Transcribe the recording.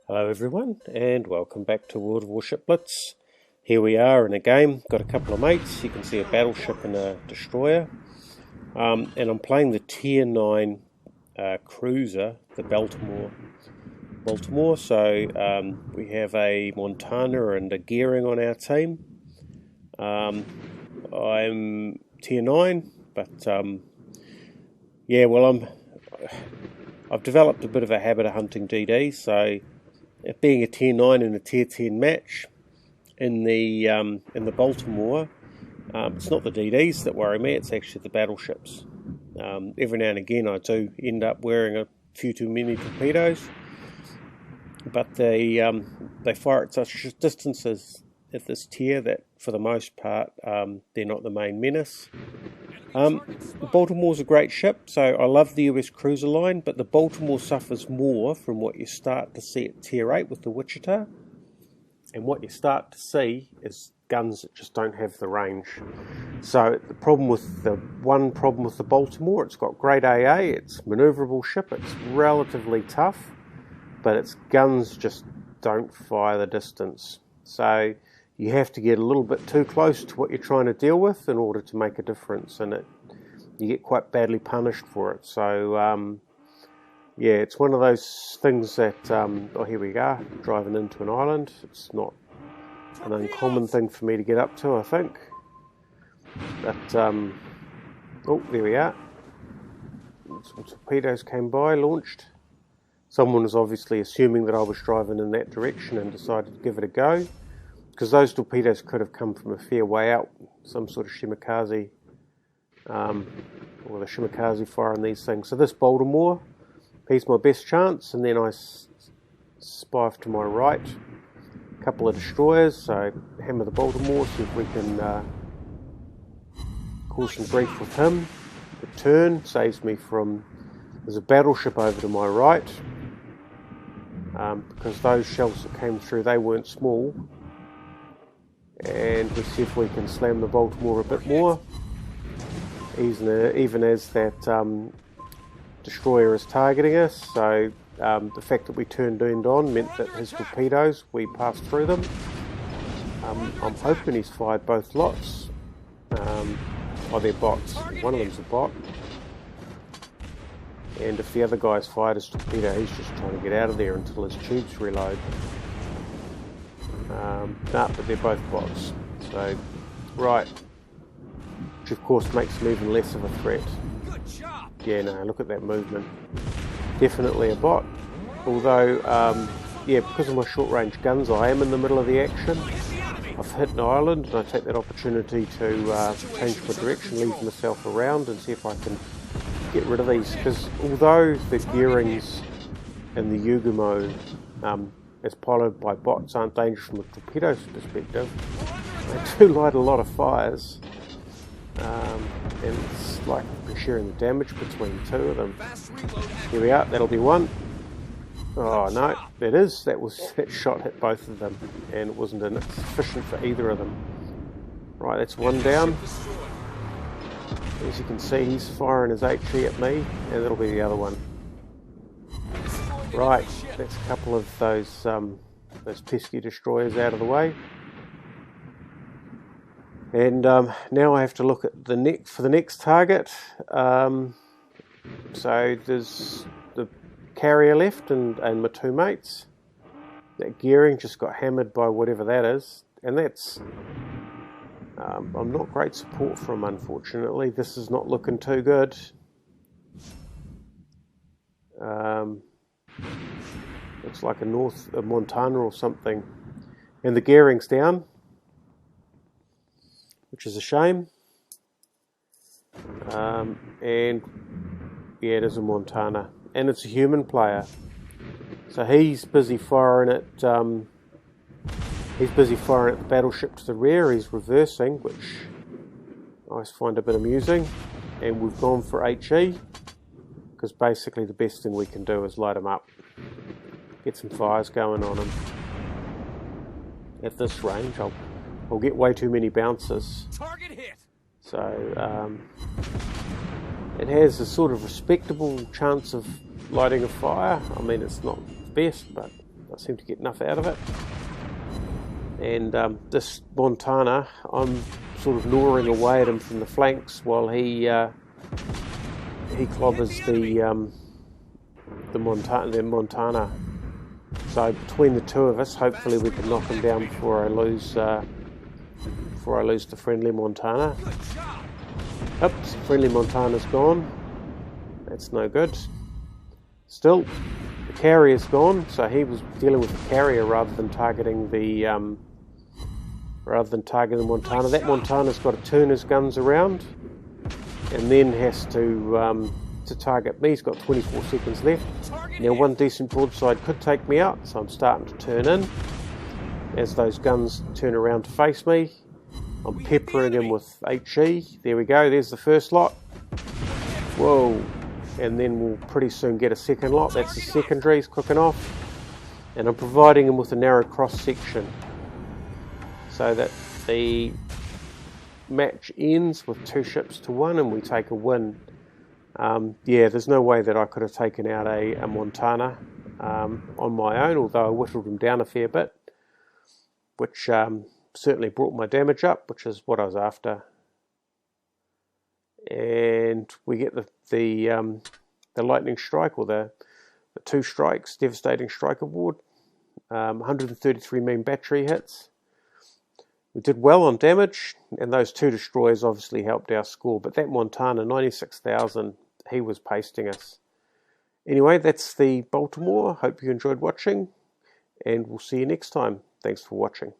Hello everyone, and welcome back to World of Warship Blitz. Here we are in a game, got a couple of mates. You can see a battleship and a destroyer. And I'm playing the Tier 9 cruiser, the Baltimore. So we have a Montana and a Gearing on our team. I'm Tier 9, but I've developed a bit of a habit of hunting DD, so it being a Tier 9 in a Tier 10 match in the Baltimore, it's not the DDs that worry me, it's actually the battleships. Every now and again I do end up wearing a few too many torpedoes, but they fire at such distances at this tier that for the most part they're not the main menace. The Baltimore's a great ship, so I love the US cruiser line, but the Baltimore suffers more from what you start to see at Tier 8 with the Wichita, and what you start to see is guns that just don't have the range. So the problem with the Baltimore, it's got great AA, it's a manoeuvrable ship, it's relatively tough, but its guns just don't fire the distance. So you have to get a little bit too close to what you're trying to deal with in order to make a difference, and you get quite badly punished for it. So yeah, it's one of those things that oh, here we go, driving into an island. It's not an uncommon thing for me to get up to, I think, but oh, there we are. Some torpedoes came by, launched. Someone was obviously assuming that I was driving in that direction and decided to give it a go, because those torpedoes could have come from a fair way out, some sort of shimikaze, or the shimikaze firing these things. So this Baltimore, he's my best chance, and then I spy off to my right, a couple of destroyers, so hammer the Baltimore, see if we can cause some grief with him. The turn saves me from, there's a battleship over to my right, because those shells that came through, they weren't small. And we see if we can slam the Baltimore a bit more, even as that destroyer is targeting us. So the fact that we turned end on meant that his torpedoes, we passed through them. I'm hoping he's fired both lots. Oh, they're bots. One of them's a bot. And if the other guy's fired his torpedo, he's just trying to get out of there until his tubes reload. But they're both bots. So, right. Which of course makes them even less of a threat. Yeah, no, look at that movement. Definitely a bot. Although, yeah, because of my short range guns, I am in the middle of the action. I've hit an island, and I take that opportunity to change my direction, leave myself around, and see if I can get rid of these. Because although the Gearings and the Yugumo, as piloted by bots, aren't dangerous from a torpedo's perspective, they do light a lot of fires, and it's like we're sharing the damage between two of them. Here we are, that'll be one. Oh no, that shot hit both of them, and it wasn't sufficient for either of them. Right, that's one down. As you can see, he's firing his HE at me, and that'll be the other one. Right, that's a couple of those pesky destroyers out of the way, and now I have to look at for the next target. So there's the carrier left and my two mates. That Gearing just got hammered by whatever that is, and that's I'm not great support from, unfortunately. This is not looking too good. Looks like a Montana or something, and the Gearing's down, which is a shame. And yeah, it is a Montana, and it's a human player, so he's busy firing at the battleship to the rear. He's reversing, which I always find a bit amusing, and we've gone for HE, because basically the best thing we can do is light him up, get some fires going on him. At this range, I'll get way too many bounces. Target hit. So it has a sort of respectable chance of lighting a fire. I mean, it's not the best, but Can't seem to get enough out of it. And this Montana, I'm sort of gnawing away at him from the flanks while he clobbers the Montana. So between the two of us, hopefully we can knock him down before I lose the friendly Montana. Oops, friendly Montana's gone. That's no good. Still, the carrier's gone, so he was dealing with the carrier rather than targeting the Montana. That Montana's got to turn his guns around and then has to target me. He's got 24 seconds left. Now one decent broadside could take me out, so I'm starting to turn in. As those guns turn around to face me, I'm peppering him with HE. There we go, there's the first lot. Whoa. And then we'll pretty soon get a second lot. That's the secondaries cooking off. And I'm providing him with a narrow cross section so that the match ends with 2 ships to 1 and we take a win. Yeah, there's no way that I could have taken out a Montana on my own, although I whittled him down a fair bit, which certainly brought my damage up, which is what I was after. And we get the lightning strike, or the 2 strikes, devastating strike award. 133 mean battery hits. We did well on damage, and those 2 destroyers obviously helped our score. But that Montana, 96,000, he was pasting us. Anyway, that's the Baltimore. Hope you enjoyed watching, and we'll see you next time. Thanks for watching.